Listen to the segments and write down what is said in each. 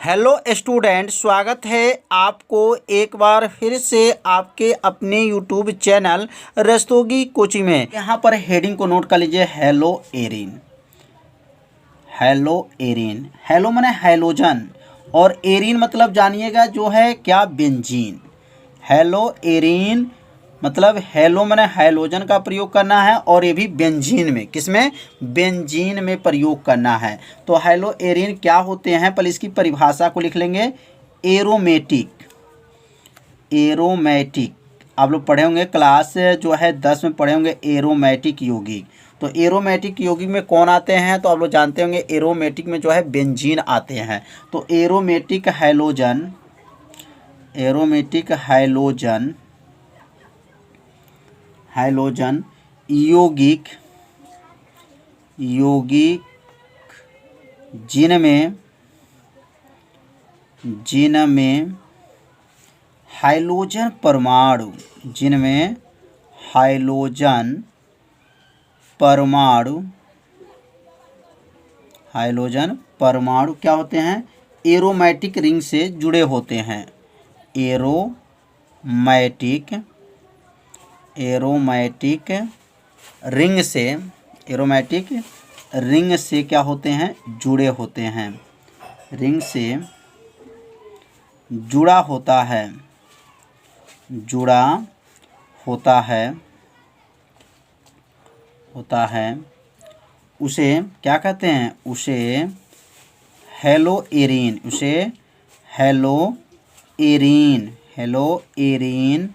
Hello student, स्वागत है आपको एक बार फिर से आपके अपने यूट्यूब चैनल रस्तोगी कोचिंग में। यहाँ पर हेडिंग को नोट कर लीजिए, hello Erin. Hello Erin, hello माने हैलोजन और एरिन मतलब जानिएगा जो है क्या, बेंजीन। हेलो एरिन मतलब हेलो माने हैलोजन का प्रयोग करना है और ये भी बेंजीन में, किसमें, बेंजीन में प्रयोग करना है। तो हेलो एरिन क्या होते हैं, पहले इसकी परिभाषा को लिख लेंगे। एरोमेटिक, एरोमेटिक आप लोग पढ़े होंगे क्लास जो है 10 में पढ़े होंगे एरोमेटिक यौगिक। तो एरोमेटिक यौगिक में कौन आते हैं, तो आप लोग जानते होंगे एरोमेटिक में जो है बेंजीन आते हैं। तो aromatic halogen, aromatic halogen, halogen यौगिक, यौगिक जिनमें हाइलोजन परमाणु, जिनमें हाइलोजन परमाणु, हाइलोजन परमाणु क्या होते हैं, एरोमेटिक रिंग से जुड़े होते हैं। एरोमेटिक, एरोमेटिक रिंग से, एरोमेटिक रिंग से क्या होते हैं, जुड़े होते हैं। रिंग से जुड़ा होता है, जुड़ा होता है, होता है, उसे क्या कहते हैं, उसे हेलो एरिन, उसे hello Erin, hello Erin,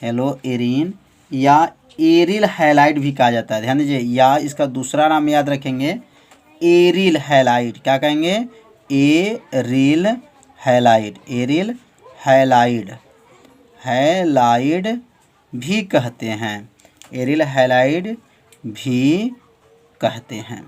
hello Erin या एरिल हैलाइड भी कहा जाता है। ध्यान दीजिए, या इसका दूसरा नाम याद रखेंगे, एरिल हैलाइड। क्या कहेंगे, aryl halide, aryl halide, halide भी कहते हैं, एरिल हैलाइड भी कहते हैं।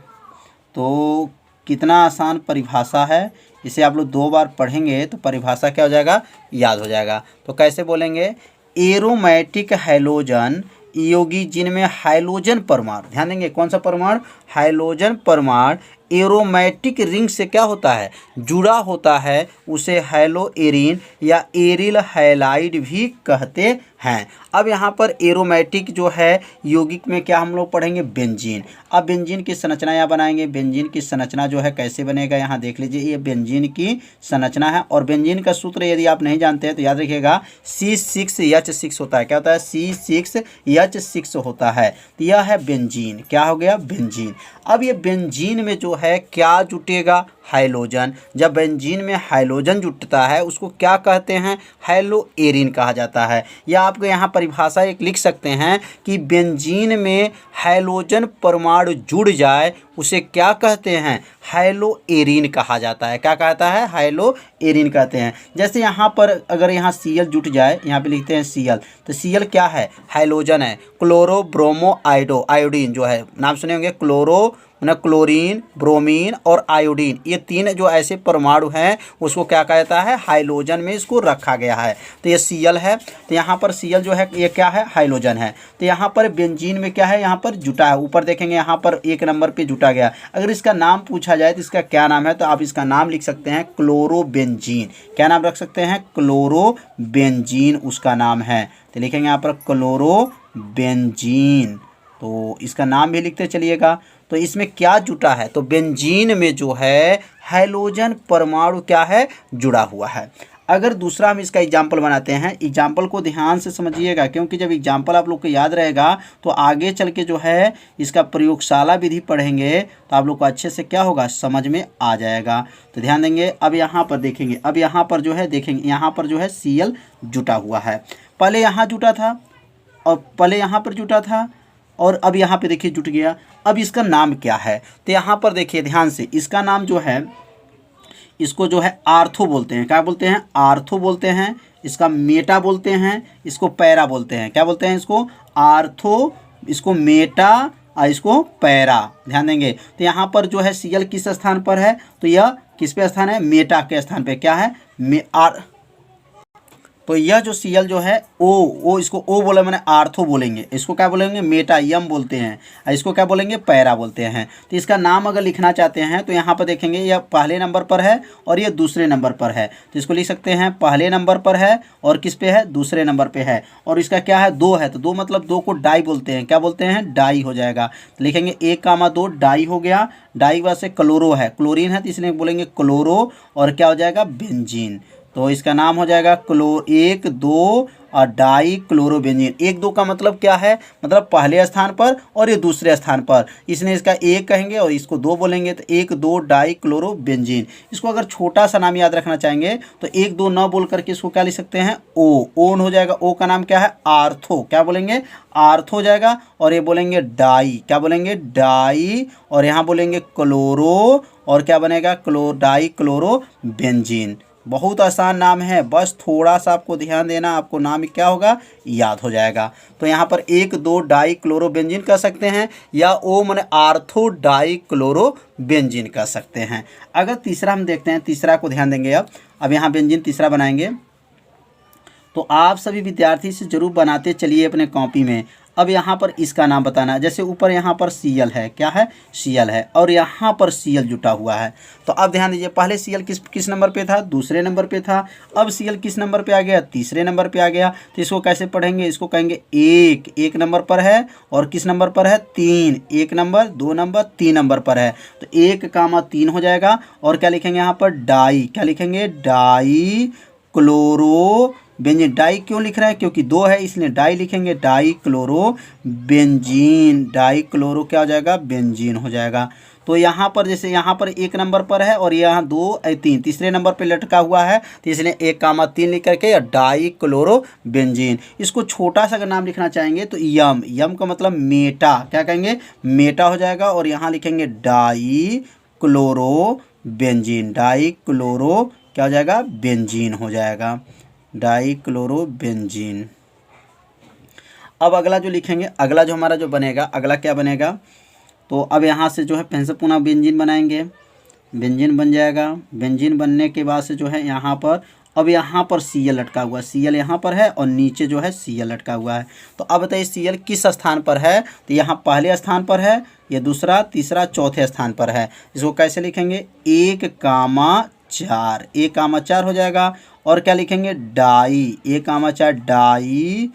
तो कितना आसान परिभाषा है, इसे आप लोग 2 बार पढ़ेंगे तो परिभाषा क्या हो जाएगा, याद हो जाएगा। तो कैसे बोलेंगे, एरोमेटिक हैलोजन यौगिक जिनमें हाइलोजन परमाणु, ध्यान देंगे कौन सा परमाणु, हाइलोजन परमाणु एरोमेटिक रिंग से क्या होता है, जुड़ा होता है, उसे हेलो एरिन या एरिल हैलाइड भी कहते हैं। अब यहाँ पर एरोमेटिक जो है यौगिक में क्या हम लोग पढ़ेंगे, बेंजीन। अब बेंजीन की संरचना यहाँ बनाएंगे। बेंजीन की संरचना जो है कैसे बनेगा, यहाँ देख लीजिए, ये बेंजीन की संरचना है। और बेंजीन का सूत्र यदि आप नहीं जानते हैं तो याद रखिएगा, C6H6 होता है। क्या होता है, C6H6 होता है। तो यह है बेंजीन, क्या हो गया, बेंजीन। अब ये बेंजीन में जो है क्या जुटेगा, हाइलोजन। जब बेंजीन में हाइलोजन जुटता है उसको क्या कहते हैं, हेलो एरिन कहा जाता है। या आपको यहाँ परिभाषा एक लिख सकते हैं कि बेंजीन में हाइलोजन परमाणु जुड़ जाए उसे क्या कहते हैं, हेलो एरिन कहा जाता है। क्या कहता है, हेलो एरिन कहते हैं। जैसे यहाँ पर अगर यहाँ Cl जुट जाए, यहाँ पे लिखते हैं Cl, तो Cl क्या है, हाइलोजन है। क्लोरो ब्रोमो आयोडीन जो है, नाम सुने होंगे, क्लोरो ना क्लोरीन, ब्रोमीन और आयोडीन, ये 3 जो ऐसे परमाणु हैं उसको क्या कहता है, हाइलोजन में इसको रखा गया है। तो ये Cl है, तो यहाँ पर Cl जो है ये क्या है, हाइलोजन है। तो यहाँ पर बेंजीन में क्या है, यहाँ पर जुटा है। ऊपर देखेंगे यहाँ पर 1 नंबर पे जुटा गया। अगर इसका नाम पूछा जाए तो इसका क्या नाम है, तो आप इसका नाम लिख सकते हैं क्लोरोबेंजीन। क्या नाम रख सकते हैं, क्लोरोबेंजीन उसका नाम है। तो लिखेंगे यहाँ पर क्लोरोबेंजीन, तो इसका नाम भी लिखते चलिएगा। तो इसमें क्या जुटा है, तो बेंजीन में जो है हाइलोजन परमाणु क्या है, जुड़ा हुआ है। अगर दूसरा हम इसका एग्जाम्पल बनाते हैं, एग्जाम्पल को ध्यान से समझिएगा, क्योंकि जब एग्जाम्पल आप लोग को याद रहेगा तो आगे चल के जो है इसका प्रयोगशाला विधि पढ़ेंगे तो आप लोग को अच्छे से क्या होगा, समझ में आ जाएगा। तो ध्यान देंगे। अब यहाँ पर देखेंगे, अब यहाँ पर जो है देखेंगे, यहाँ पर जो है Cl जुटा हुआ है। पहले यहाँ जुटा था और पहले यहाँ पर जुटा था और अब यहाँ पे देखिए जुट गया। अब इसका नाम क्या है, तो यहाँ पर देखिए ध्यान से, इसका नाम जो है, इसको जो है आर्थो बोलते हैं। क्या बोलते हैं, आर्थो बोलते हैं। इसका मेटा बोलते हैं, इसको पैरा बोलते हैं। क्या बोलते हैं, इसको आर्थो, इसको मेटा और इसको पैरा। ध्यान देंगे। तो यहाँ पर जो है Cl किस स्थान पर है, तो यह किस पे स्थान है, मेटा के स्थान पे। क्या है, तो यह जो Cl जो है ओ इसको ओ बोले मैंने आर्थो बोलेंगे, इसको क्या बोलेंगे मेटा यम बोलते हैं, इसको क्या बोलेंगे पैरा बोलते हैं। तो इसका नाम अगर लिखना चाहते हैं तो यहाँ पर देखेंगे यह पहले नंबर पर है और यह दूसरे नंबर पर है, तो इसको लिख सकते हैं पहले नंबर पर है और किस पे है दूसरे नंबर पे है, और इसका क्या है दो है, तो दो मतलब दो को डाई बोलते हैं, क्या बोलते हैं डाई हो जाएगा। तो लिखेंगे 1,2 डाई हो गया, डाई के बाद से क्लोरो है, क्लोरीन है तो इसलिए बोलेंगे क्लोरो, और क्या हो जाएगा बेंजीन। तो इसका नाम हो जाएगा 1,2 और डाई क्लोरोबेंजीन। 1,2 का मतलब क्या है, मतलब पहले स्थान पर और ये दूसरे स्थान पर, इसने इसका एक कहेंगे और इसको दो बोलेंगे, तो 1,2 डाई क्लोरोबेंजीन। इसको अगर छोटा सा नाम याद रखना चाहेंगे तो 1,2 न बोल करके इसको क्या लिख सकते हैं ओ, ओन हो जाएगा। ओ का नाम क्या है आर्थो, क्या बोलेंगे आर्थो हो जाएगा, और ये बोलेंगे डाई, क्या बोलेंगे डाई, और यहाँ बोलेंगे क्लोरो, और क्या बनेगा डाई क्लोरोबेंजीन। बहुत आसान नाम है, बस थोड़ा सा आपको ध्यान देना, आपको नाम क्या होगा याद हो जाएगा। तो यहाँ पर 1,2 डाई क्लोरोबेंजीन कह सकते हैं, या ओ माने आर्थो डाई क्लोरोबेंजीन कह सकते हैं। अगर तीसरा हम देखते हैं, तीसरा को ध्यान देंगे। अब यहाँ बेंजीन तीसरा बनाएंगे, तो आप सभी विद्यार्थी से जरूर बनाते चलिए अपने कॉपी में। अब यहाँ पर इसका नाम बताना है, जैसे ऊपर यहाँ पर Cl है, क्या है Cl है, और यहाँ पर Cl जुटा हुआ है। तो अब ध्यान दीजिए, पहले Cl किस नंबर पे था, दूसरे नंबर पे था, अब Cl किस नंबर पे आ गया, तीसरे नंबर पे आ गया। तो इसको कैसे पढ़ेंगे, इसको कहेंगे एक नंबर पर है, और किस नंबर पर है 3, 1 नंबर 2 नंबर 3 नंबर पर है, तो 1,3 हो जाएगा। और क्या लिखेंगे यहाँ पर डाई, क्या लिखेंगे डाई क्लोरो बेंजीन। डाई क्यों लिख रहे हैं, क्योंकि दो है इसलिए डाई लिखेंगे, die chloro benzene, die chloro क्या हो जाएगा बेंजीन हो जाएगा। तो यहाँ पर जैसे यहाँ पर 1 नंबर पर है और यहाँ 2 3 तीसरे नंबर पे लटका हुआ है, तो इसलिए 1,3 लिख करके डाई क्लोरो बेंजीन। इसको छोटा सा अगर नाम लिखना चाहेंगे तो यम का मतलब मेटा, क्या कहेंगे मेटा हो जाएगा, और यहाँ लिखेंगे die chloro benzene, die chloro क्या हो जाएगा बेंजीन हो जाएगा, डाई क्लोरोबेंजीन। अब अगला जो लिखेंगे, अगला जो हमारा जो बनेगा, अगला क्या बनेगा, तो अब यहाँ से जो है फिर से पुनः बेंजीन बनाएंगे, बेंजीन बन जाएगा। बेंजीन बनने के बाद से जो है यहाँ पर, अब यहाँ पर Cl लटका हुआ है, Cl यहाँ पर है और नीचे जो है Cl लटका हुआ है। तो अब बताइए Cl किस स्थान पर है, तो यहाँ पहले स्थान पर है, ये दूसरा तीसरा चौथे स्थान पर है। इसको कैसे लिखेंगे 1,4, 1,4 हो जाएगा। और क्या लिखेंगे डाई, 1,4 डाई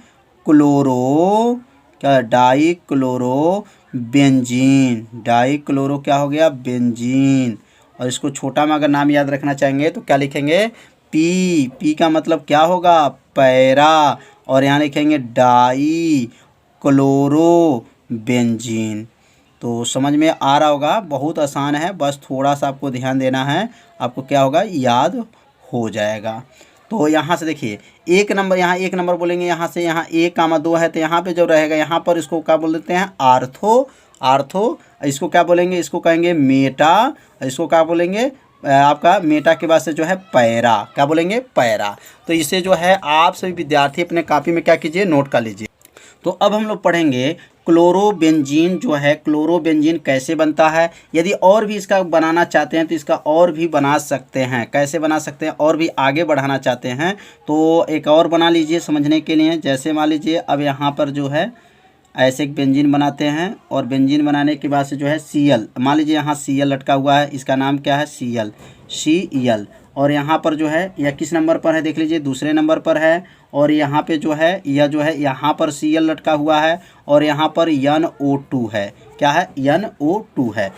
क्लोरो, क्या die chloro benzene, die chloro क्या हो गया बेंजीन। और इसको छोटा में अगर नाम याद रखना चाहेंगे तो क्या लिखेंगे पी का मतलब क्या होगा पैरा, और यहाँ लिखेंगे डाई क्लोरो बेंजीन। तो समझ में आ रहा होगा, बहुत आसान है, बस थोड़ा सा आपको ध्यान देना है, आपको क्या होगा याद हो जाएगा। तो यहाँ से देखिए 1 नंबर, यहाँ 1 नंबर बोलेंगे, यहाँ से यहाँ 1,2 है, तो यहाँ पे जो रहेगा यहाँ पर इसको क्या बोल देते हैं आर्थो। इसको क्या बोलेंगे, इसको कहेंगे मेटा, इसको क्या बोलेंगे आपका मेटा के बाद से जो है पैरा, क्या बोलेंगे पैरा। तो इसे जो है आप सभी विद्यार्थी अपने कॉपी में क्या कीजिए नोट कर लीजिए। तो अब हम लोग पढ़ेंगे क्लोरोबेंजीन जो है, क्लोरोबेंजीन कैसे बनता है। यदि और भी इसका बनाना चाहते हैं तो इसका और भी बना सकते हैं, कैसे बना सकते हैं, और भी आगे बढ़ाना चाहते हैं तो एक और बना लीजिए समझने के लिए। जैसे मान लीजिए अब यहाँ पर जो है ऐसे एक बेंजीन बनाते हैं, और बेंजीन बनाने के बाद से जो है Cl, मान लीजिए यहाँ Cl लटका हुआ है, इसका नाम क्या है Cl। और यहाँ पर जो है यह किस नंबर पर है देख लीजिए दूसरे नंबर पर है, और यहाँ पे जो है यह जो है यहाँ पर Cl लटका हुआ है, और यहाँ पर NO2 है, क्या है NO2 है।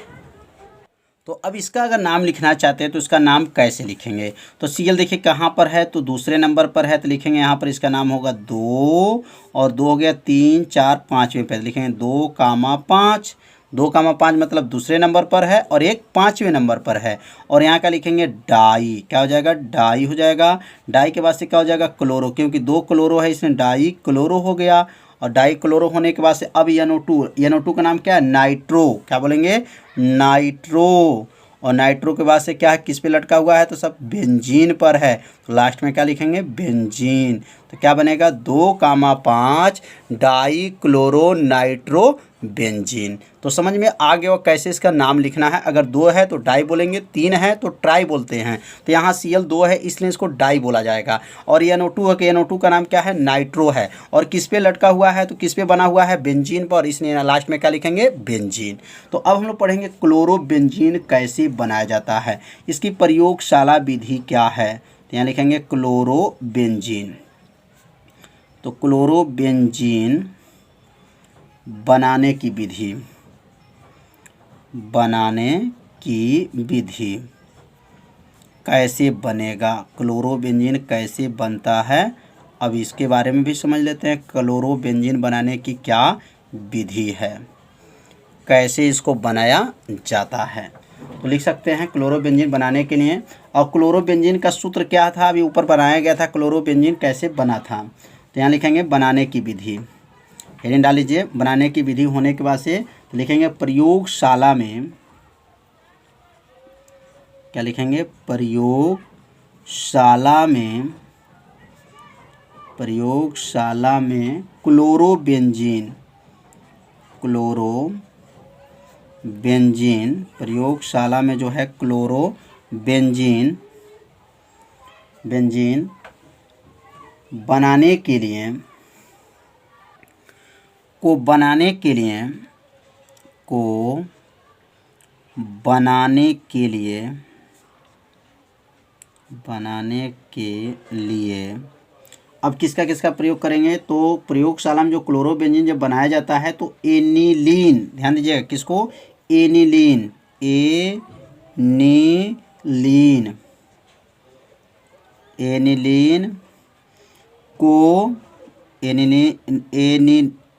तो अब इसका अगर नाम लिखना चाहते हैं तो इसका नाम कैसे लिखेंगे, तो Cl देखिए कहाँ पर है, तो दूसरे नंबर पर है, तो लिखेंगे यहाँ पर इसका नाम होगा 2, और 2 हो गया 3 4 5वें पे लिखेंगे 2,5, 2,5 मतलब दूसरे नंबर पर है, और एक 5वें नंबर पर है। और यहाँ का लिखेंगे डाई, क्या हो जाएगा डाई हो जाएगा। डाई के बाद से क्या हो जाएगा क्लोरो, क्योंकि 2 क्लोरो है इसमें डाई क्लोरो हो गया। और डाई क्लोरो होने के बाद से अब NO2 का नाम क्या है नाइट्रो, क्या बोलेंगे नाइट्रो। और नाइट्रो के बाद से क्या है किस पे लटका हुआ है, तो सब बेंजीन पर है, तो लास्ट में क्या लिखेंगे बेंजीन। तो क्या बनेगा 2,5 डाई क्लोरो नाइट्रो बेंजीन। तो समझ में आ गया कैसे इसका नाम लिखना है। अगर 2 है तो डाई बोलेंगे, 3 है तो ट्राई बोलते हैं। तो यहाँ Cl 2 है इसलिए इसको डाई बोला जाएगा। और ये NO2 है कि NO2 का नाम क्या है, नाइट्रो है। और किस पे लटका हुआ है, तो किस पे बना हुआ है, बेंजीन पर, इसलिए लास्ट में क्या लिखेंगे, बेंजीन। तो अब हम लोग पढ़ेंगे क्लोरोबेंजीन कैसे बनाया जाता है, इसकी प्रयोगशाला विधि क्या है। तो यहाँ लिखेंगे क्लोरोबेंजीन। तो क्लोरोबेंजीन बनाने की विधि, कैसे बनेगा, क्लोरोबेंजीन कैसे बनता है, अब इसके बारे में भी समझ लेते हैं। क्लोरोबेंजीन बनाने की क्या विधि है, कैसे इसको बनाया जाता है। तो लिख सकते हैं क्लोरोबेंजीन बनाने के लिए। और क्लोरोबेंजीन का सूत्र क्या था, अभी ऊपर बनाया गया था क्लोरोबेंजीन कैसे बना था। तो यहाँ लिखेंगे बनाने की विधि, हेडिंग डाल लीजिए। बनाने की विधि होने के बाद से तो लिखेंगे प्रयोगशाला में, क्या लिखेंगे, प्रयोगशाला में क्लोरोबेंजीन, प्रयोगशाला में जो है क्लोरोबेंजीन बनाने के लिए अब किसका किसका प्रयोग करेंगे। तो प्रयोगशाला में जो क्लोरोबेंजीन जब बनाया जाता है तो एनिलीन, ध्यान दीजिएगा किसको, एनिलीन,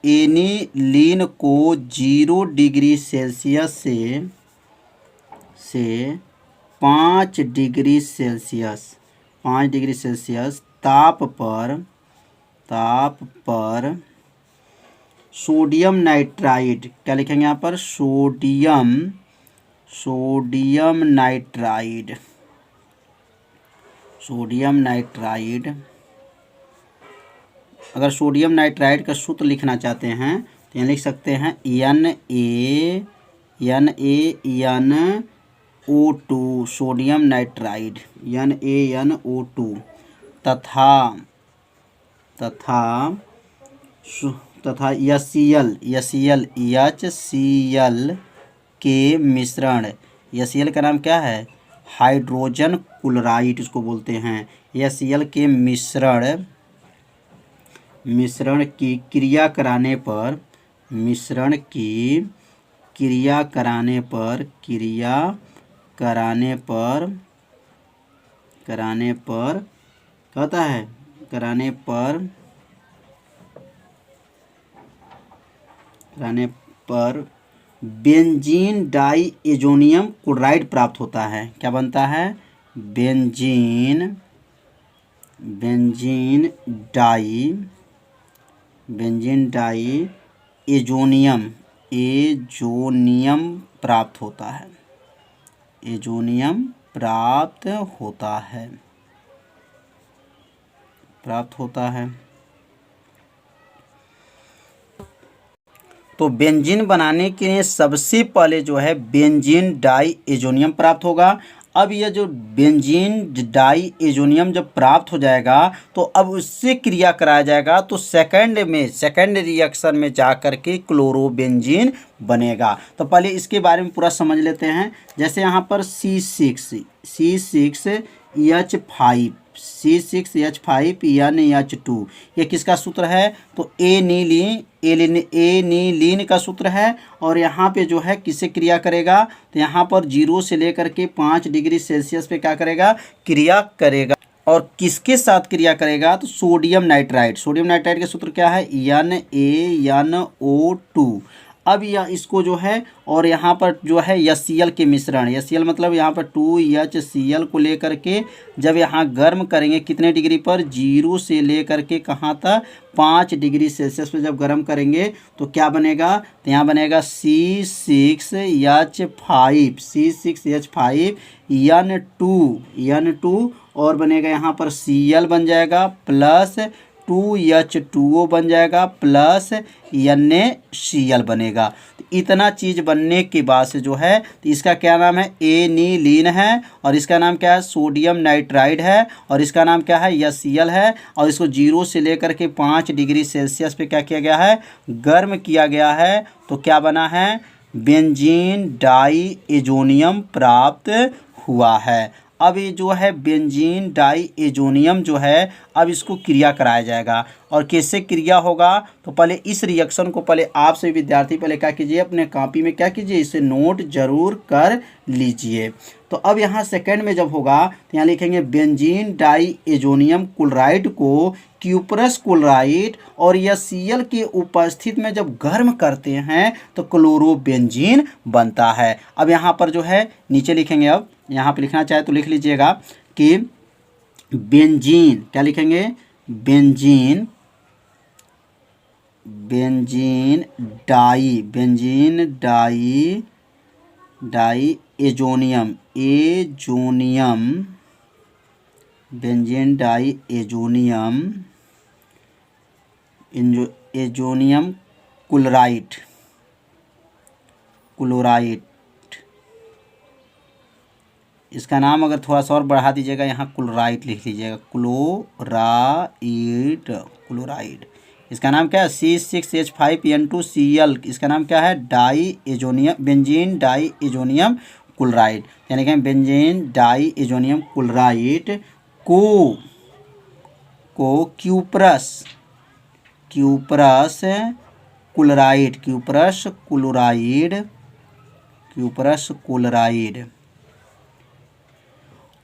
एनिलीन को 0 डिग्री सेल्सियस से 5 डिग्री सेल्सियस ताप पर सोडियम नाइट्राइड, क्या लिखेंगे यहाँ पर, सोडियम नाइट्राइड। अगर सोडियम नाइट्राइड का सूत्र लिखना चाहते हैं तो यहाँ लिख सकते हैं NaNO2, सोडियम नाइट्राइड, NaNO2 तथा HCl के मिश्रण, HCl का नाम क्या है, हाइड्रोजन क्लोराइड इसको बोलते हैं। HCl के मिश्रण की क्रिया कराने पर बेंजीन डाई एजोनियम क्लोराइड प्राप्त होता है। क्या बनता है, बेंजीन डाई एजोनियम प्राप्त होता है। तो बेंजीन बनाने के लिए सबसे पहले जो है बेंजीन डाई एजोनियम प्राप्त होगा। अब यह जो बेंजीन डाई एजोनियम जब प्राप्त हो जाएगा तो अब उससे क्रिया कराया जाएगा तो सेकंड रिएक्शन में जा कर के क्लोरोबेंजीन बनेगा। तो पहले इसके बारे में पूरा समझ लेते हैं। जैसे यहाँ पर C6H5 NH2 ये किसका सूत्र है, तो एनिलीन का सूत्र है। और यहाँ पे जो है किससे क्रिया करेगा, तो यहाँ पर 0 से लेकर के 5 डिग्री सेल्सियस पे क्या करेगा, क्रिया करेगा। और किसके साथ क्रिया करेगा, तो सोडियम नाइट्राइड के सूत्र क्या है, NaNO2। अब यह इसको जो है और यहाँ पर जो है HCl के मिश्रण, HCl मतलब यहाँ पर 2HCl को लेकर के जब यहाँ गर्म करेंगे कितने डिग्री पर, 0 से लेकर के कहाँ तक, 5 डिग्री सेल्सियस पे जब गर्म करेंगे तो क्या बनेगा, तो यहाँ बनेगा C6H5 N2 और बनेगा यहाँ पर Cl बन जाएगा प्लस 2H2O बन जाएगा प्लस NaCl बनेगा। तो इतना चीज़ बनने के बाद से जो है तो इसका क्या नाम है, एनिलीन है, और इसका नाम क्या है, सोडियम नाइट्राइड है, और इसका नाम क्या है, HCl है। और इसको 0 से लेकर के 5 डिग्री सेल्सियस पे क्या किया गया है, गर्म किया गया है। तो क्या बना है, बेंजीन डाई एजोनियम प्राप्त हुआ है। अब ये जो है बेंजीन डाई एजोनियम जो है, अब इसको क्रिया कराया जाएगा। और कैसे क्रिया होगा, तो पहले इस रिएक्शन को पहले आप सभी विद्यार्थी पहले क्या कीजिए, अपने कॉपी में क्या कीजिए, इसे नोट जरूर कर लीजिए। तो अब यहाँ सेकंड में जब होगा तो यहाँ लिखेंगे बेंजीन डाई एजोनियम क्लोराइड को क्यूपरस क्लोराइड और HCl के उपस्थित में जब गर्म करते हैं तो क्लोरोबेंजीन बनता है। अब यहाँ पर जो है नीचे लिखेंगे, अब यहाँ पे लिखना चाहे तो लिख लीजिएगा कि बेंजीन, क्या लिखेंगे, benzene diazonium benzene diazonium chloride इसका नाम अगर थोड़ा सा और बढ़ा दीजिएगा, यहाँ क्लोराइड लिख लीजिएगा, क्लोराइड। इसका नाम क्या है, C6H5N2Cl। इसका नाम क्या है, बेंजीन डाई एजोनियम क्लोराइड। यानी कि बेंजीन डाई एजोनियम क्लोराइड को क्यूपरस क्लोराइड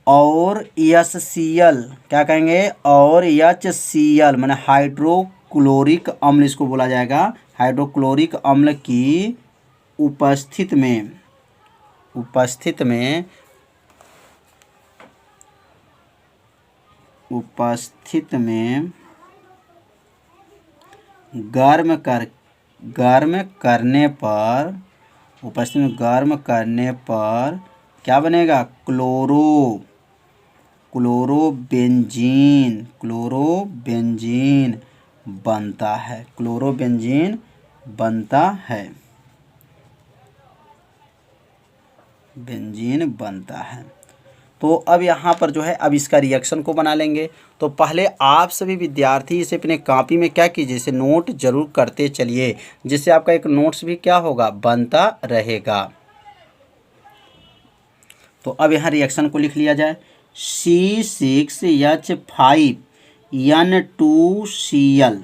और HCl क्या कहेंगे, और HCl माने हाइड्रोक्लोरिक अम्ल इसको बोला जाएगा। हाइड्रोक्लोरिक अम्ल की उपस्थित में गर्म करने पर क्या बनेगा, क्लोरोबेंजीन बनता है। तो अब यहाँ पर जो है अब इसका रिएक्शन को बना लेंगे। तो पहले आप सभी विद्यार्थी इसे अपने कॉपी में क्या कीजिए, इसे नोट जरूर करते चलिए, जिससे आपका एक नोट्स भी क्या होगा, बनता रहेगा। तो अब यहाँ रिएक्शन को लिख लिया जाए, C6H5N2Cl।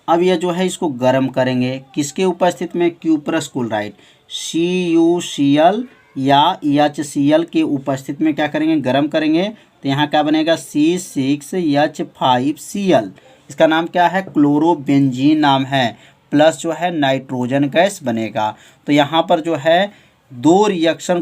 अब यह जो है इसको गर्म करेंगे, किसके उपस्थित में, क्यूपरस क्लोराइड CuCl या HCl के उपस्थित में क्या करेंगे, गर्म करेंगे। तो यहाँ क्या बनेगा, C6H5Cl। इसका नाम क्या है, क्लोरोबेंजीन नाम है, प्लस जो है नाइट्रोजन गैस बनेगा। तो यहाँ पर जो है दोनों रिएक्शन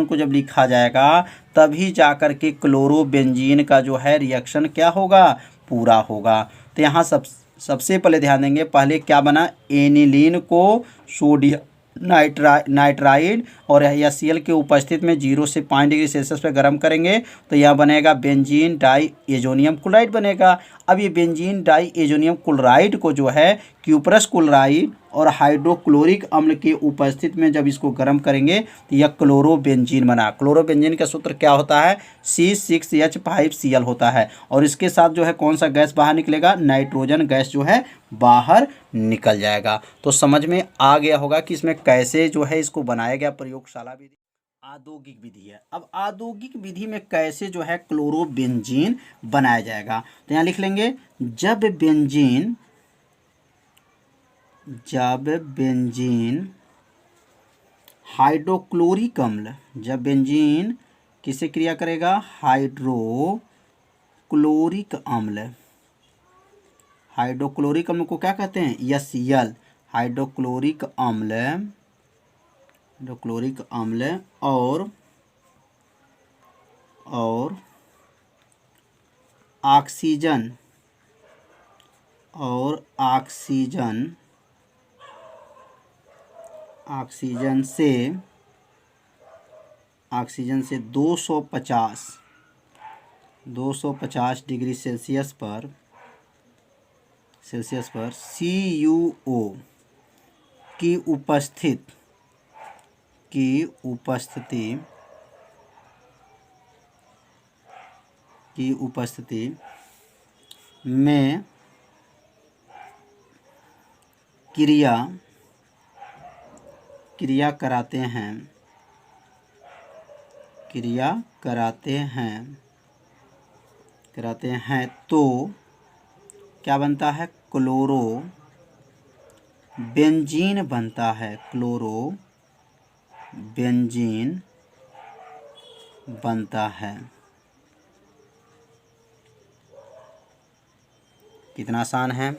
को जब लिखा जाएगा तभी जाकर के क्लोरोबेंजीन का जो है रिएक्शन क्या होगा, पूरा होगा। तो यहाँ सबसे पहले ध्यान देंगे, पहले क्या बना, एनिलीन को सोडियम नाइट्राइड और HCl के उपस्थित में 0 से 5 डिग्री सेल्सियस पे गर्म करेंगे तो यह बनेगा बेंजीन डाई एजोनियम क्लोराइड बनेगा। अब ये बेंजीन डाई एजोनियम क्लोराइड को जो है क्यूपरस क्लोराइड और हाइड्रोक्लोरिक अम्ल के उपस्थित में जब इसको गर्म करेंगे तो यह क्लोरोबेंजीन बना। क्लोरोबेंजीन का सूत्र क्या होता है, C6H5Cl होता है। और इसके साथ जो है कौन सा गैस बाहर निकलेगा, नाइट्रोजन गैस जो है बाहर निकल जाएगा। तो समझ में आ गया होगा कि इसमें कैसे जो है इसको बनाया गया प्रयोगशाला विधि। औद्योगिक विधि है। अब औद्योगिक विधि में कैसे जो है क्लोरोबेंजीन बनाया जाएगा, तो यहाँ लिख लेंगे, जब बेंजीन हाइड्रोक्लोरिक अम्ल, जब बेंजीन किससे क्रिया करेगा, हाइड्रोक्लोरिक अम्ल को क्या कहते हैं, HCl। हाइड्रोक्लोरिक अम्ल और ऑक्सीजन से 250 डिग्री सेल्सियस पर सेल्सियस पर CuO की उपस्थिति में क्रिया कराते हैं तो क्या बनता है? क्लोरो बेंजीन बनता है। क्लोरो बेंजीन बनता है। कितना आसान है।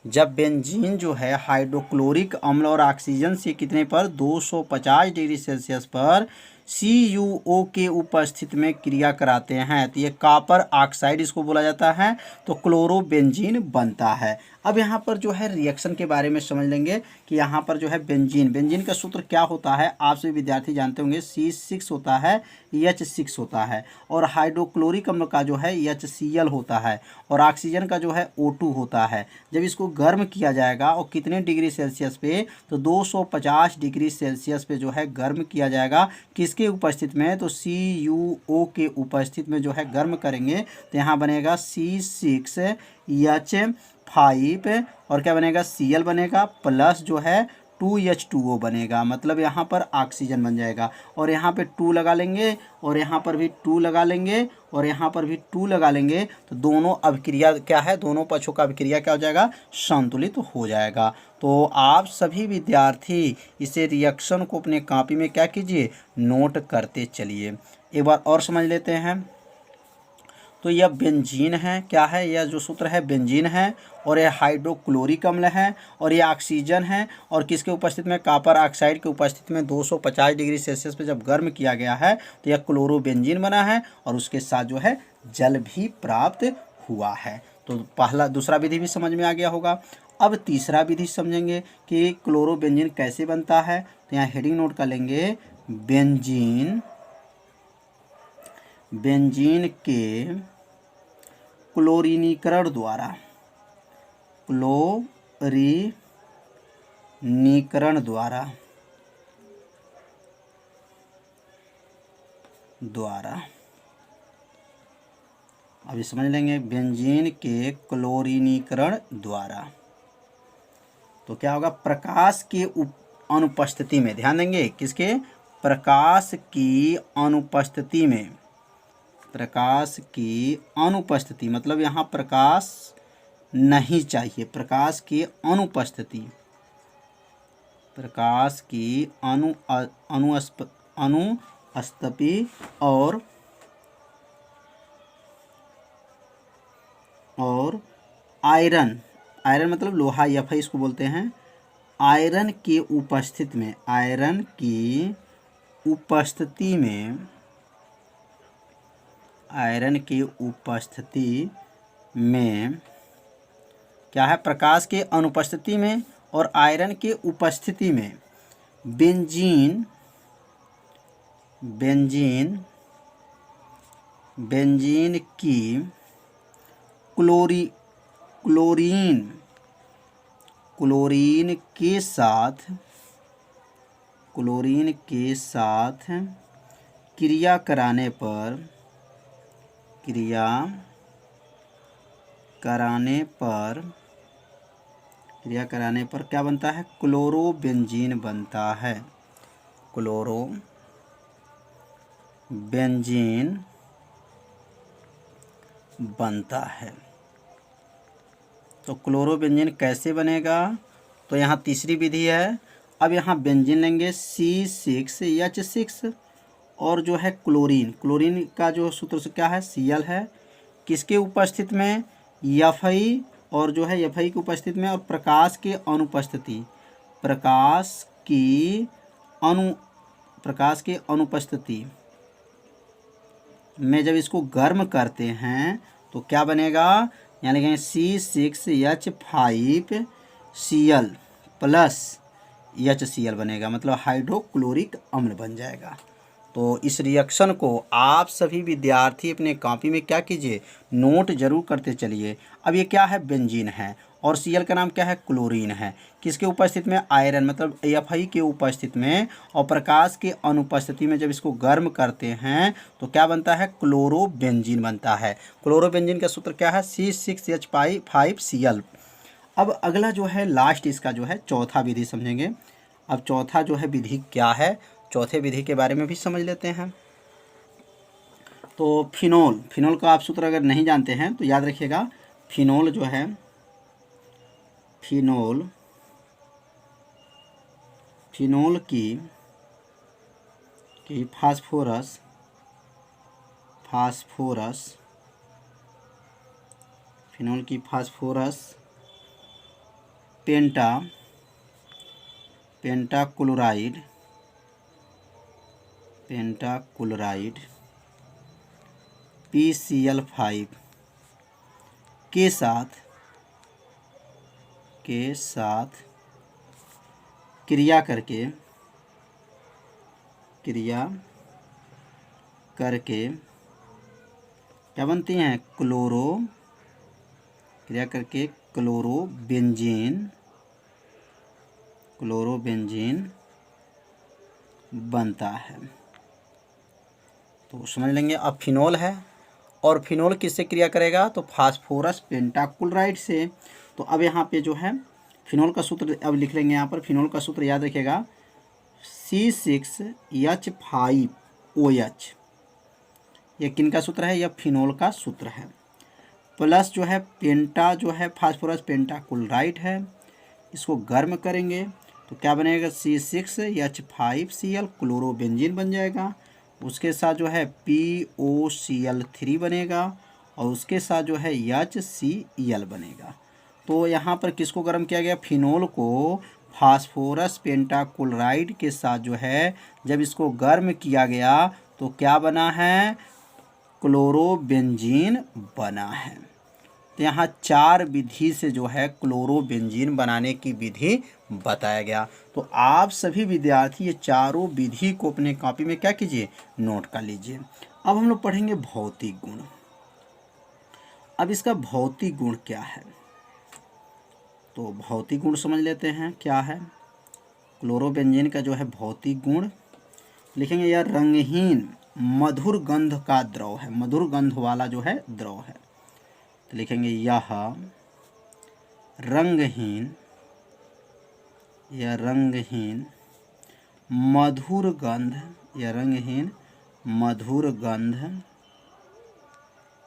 जब बेंजीन जो है हाइड्रोक्लोरिक अम्ल और ऑक्सीजन से कितने पर 250 डिग्री सेल्सियस पर CuO के उपस्थिति में क्रिया कराते हैं तो ये कॉपर ऑक्साइड इसको बोला जाता है, तो क्लोरोबेंजीन बनता है। अब यहाँ पर जो है रिएक्शन के बारे में समझ लेंगे कि यहाँ पर जो है बेंजीन का सूत्र क्या होता है। आप सभी विद्यार्थी जानते होंगे C6 होता है, H6 होता है, और हाइड्रोक्लोरिक अम्ल का जो है HCl होता है, और ऑक्सीजन का जो है O2 होता है। जब इसको गर्म किया जाएगा और कितने डिग्री सेल्सियस पे, तो 250 डिग्री सेल्सियस पे जो है गर्म किया जाएगा। किसके उपस्थिति में? तो CuO के उपस्थिति में जो है गर्म करेंगे तो यहाँ बनेगा C6H5 और क्या बनेगा? Cl बनेगा प्लस जो है 2H2O बनेगा, मतलब यहाँ पर ऑक्सीजन बन जाएगा। और यहाँ पे 2 लगा लेंगे और यहाँ पर भी 2 लगा लेंगे और यहाँ पर भी 2 लगा लेंगे, तो दोनों अभिक्रिया क्या है? दोनों पक्षों का अभिक्रिया क्या हो जाएगा? संतुलित हो जाएगा। तो आप सभी विद्यार्थी इसे रिएक्शन को अपने कॉपी में क्या कीजिए? नोट करते चलिए। एक बार और समझ लेते हैं। तो यह बेंजीन है, क्या है? यह जो सूत्र है बेंजीन है, और यह हाइड्रोक्लोरिक अम्ल है, और यह ऑक्सीजन है, और किसके उपस्थिति में? कॉपर ऑक्साइड के उपस्थिति में 250 डिग्री सेल्सियस पे जब गर्म किया गया है तो यह क्लोरोबेंजीन बना है, और उसके साथ जो है जल भी प्राप्त हुआ है। तो दूसरा विधि भी समझ में आ गया होगा। अब तीसरा विधि समझेंगे कि क्लोरोबेंजीन कैसे बनता है। तो यहाँ हेडिंग नोट कर लेंगे, बेंजीन के क्लोरीनीकरण द्वारा अभी समझ लेंगे, बेंजीन के क्लोरीनीकरण द्वारा। तो क्या होगा? प्रकाश की अनुपस्थिति में, ध्यान देंगे किसके? प्रकाश की अनुपस्थिति मतलब यहाँ प्रकाश नहीं चाहिए। प्रकाश की अनुपस्थिति और आयरन मतलब लोहा Fe इसको बोलते हैं। आयरन की उपस्थिति में क्या है? प्रकाश के अनुपस्थिति में और आयरन के उपस्थिति में बेंजीन की क्लोरीन के साथ क्रिया कराने पर क्या बनता है? क्लोरोबेंजीन बनता है। तो क्लोरोबेंजीन कैसे बनेगा? तो यहाँ तीसरी विधि है। अब यहाँ बेंजीन लेंगे C6H6 और जो है क्लोरीन का जो सूत्र से क्या है? Cl है। किसके उपस्थिति में? Fe, और जो है Fe की उपस्थिति में और प्रकाश की अनुपस्थिति में जब इसको गर्म करते हैं तो क्या बनेगा? यहाँ लिखेंगे C6H5Cl प्लस HCl बनेगा, मतलब हाइड्रोक्लोरिक अम्ल बन जाएगा। तो इस रिएक्शन को आप सभी विद्यार्थी अपने कॉपी में क्या कीजिए? नोट जरूर करते चलिए। अब ये क्या है? बेंजीन है, और Cl का नाम क्या है, क्लोरीन है। किसके उपस्थिति में, आयरन मतलब Fi के उपस्थिति में, और प्रकाश के अनुपस्थिति में जब इसको गर्म करते हैं तो क्या बनता है, क्लोरोबेंजीन बनता है। क्लोरोबेंजीन का सूत्र क्या है, C6H5Cl। अब अगला जो है लास्ट इसका जो है चौथा विधि समझेंगे। अब चौथा जो है विधि क्या है, चौथे विधि के बारे में भी समझ लेते हैं। तो फिनोल का आप सूत्र अगर नहीं जानते हैं तो याद रखिएगा, फिनोल जो है, फिनोल की फास्फोरस फिनोल की फास्फोरस पेंटाक्लोराइड PCl5 के साथ क्रिया करके क्या बनती हैं, क्लोरोबेंजीन बनता है। तो समझ लेंगे। अब फिनोल है, और फिनोल किससे क्रिया करेगा, तो फास्फोरस पेंटाक्लोराइड से। तो अब यहाँ पे जो है फिनोल का सूत्र अब लिख लेंगे। यहाँ पर फिनोल का सूत्र याद रखिएगा, C6H5OH। ये किन का सूत्र है, यह फिनोल का सूत्र है। प्लस जो है पेंटा जो है फास्फोरस पेंटाक्लोराइड है, इसको गर्म करेंगे तो क्या बनेगा, C6H5Cl क्लोरोबेंजीन बन जाएगा। उसके साथ जो है POCl3 बनेगा, और उसके साथ जो है HCl बनेगा। तो यहाँ पर किसको गर्म किया गया, फिनोल को फास्फोरस पेंटाक्लोराइड के साथ जो है जब इसको गर्म किया गया तो क्या बना है, क्लोरोबेंजीन बना है। तो यहाँ 4 विधि से जो है क्लोरोबेंजीन बनाने की विधि बताया गया। तो आप सभी विद्यार्थी ये चारों विधि को अपने कॉपी में क्या कीजिए, नोट कर लीजिए। अब हम लोग पढ़ेंगे भौतिक गुण। अब इसका भौतिक गुण क्या है, तो भौतिक गुण समझ लेते हैं क्या है। क्लोरोबेंजीन का जो है भौतिक गुण लिखेंगे, यह रंगहीन मधुर गंध का द्रव है, मधुर गंध वाला जो है द्रव है। तो लिखेंगे यह रंगहीन मधुर गंध,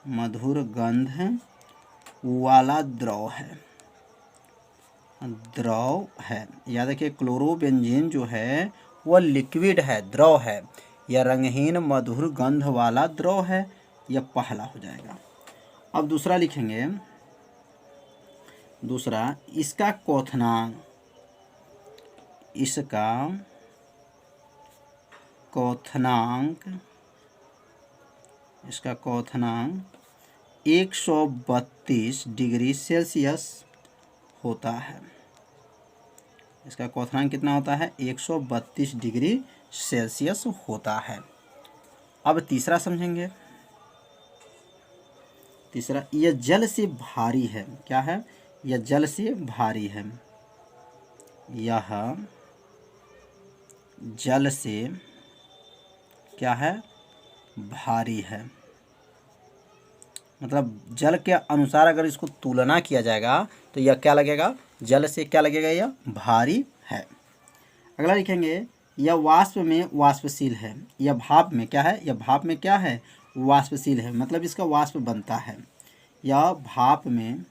मधुर गंध वाला द्रव है। याद रखिए, क्लोरोबेंजीन जो है वह लिक्विड है, द्रव है। यह रंगहीन मधुर गंध वाला द्रव है, यह पहला हो जाएगा। अब दूसरा लिखेंगे, इसका क्वथनांक 132 डिग्री सेल्सियस होता है। इसका क्वथनांक कितना होता है, 132 डिग्री सेल्सियस होता है। अब तीसरा समझेंगे। तीसरा, यह जल से भारी है। क्या है, यह जल से भारी है। यह जल से क्या है, भारी है। मतलब जल के अनुसार अगर इसको तुलना किया जाएगा तो यह क्या लगेगा, जल से क्या लगेगा, यह भारी है। अगला लिखेंगे, यह वाष्प में वाष्पशील है। यह भाप में क्या है, यह भाप में क्या है, वाष्पशील है। मतलब इसका वाष्प बनता है। यह भाप में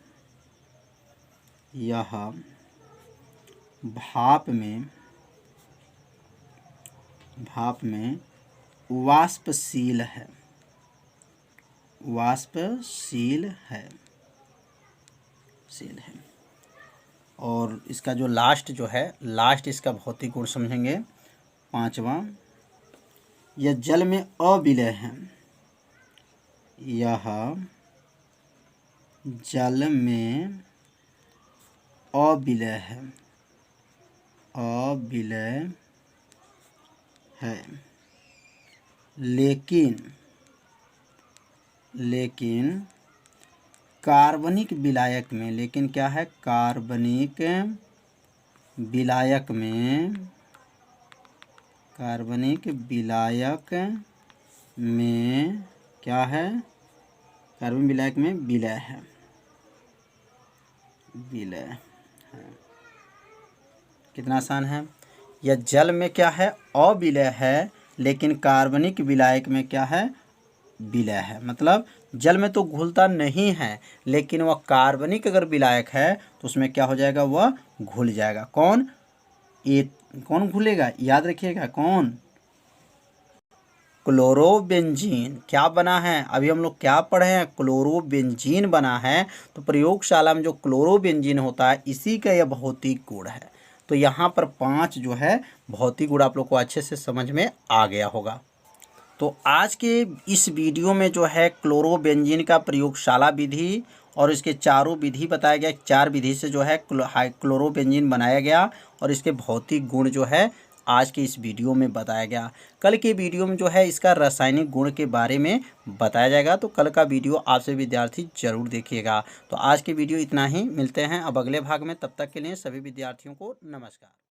वाष्पशील है। और इसका जो लास्ट इसका भौतिक गुण समझेंगे, 5वां, यह जल में अविलय है। यह जल में अविलय है, लेकिन कार्बनिक विलायक में, लेकिन क्या है, कार्बनिक विलायक में, कार्बनिक विलायक में क्या है, कार्बन विलायक में विलय है, विलय है। कितना आसान है। या जल में क्या है, अविलय है, लेकिन कार्बनिक विलायक में क्या है, विलय है। मतलब जल में तो घुलता नहीं है, लेकिन वह कार्बनिक अगर विलायक है तो उसमें क्या हो जाएगा, वह घुल जाएगा। कौन, ये कौन घुलेगा, याद रखिएगा, कौन, क्लोरोबेंजीन। क्या बना है, अभी हम लोग क्या पढ़े हैं, क्लोरोबेंजीन बना है। तो प्रयोगशाला में जो क्लोरोबेंजीन होता है, इसी का यह भौतिक गुण है। तो यहाँ पर 5 जो है भौतिक गुण आप लोग को अच्छे से समझ में आ गया होगा। तो आज के इस वीडियो में जो है क्लोरोबेंजीन का प्रयोगशाला विधि और इसके चारों विधि बताया गया। 4 विधि से जो है क्लोरोबेंजीन बनाया गया और इसके भौतिक गुण जो है आज के इस वीडियो में बताया गया। कल के वीडियो में जो है इसका रासायनिक गुण के बारे में बताया जाएगा। तो कल का वीडियो आपसे विद्यार्थी जरूर देखिएगा। तो आज के वीडियो इतना ही, मिलते हैं अब अगले भाग में। तब तक के लिए सभी विद्यार्थियों को नमस्कार।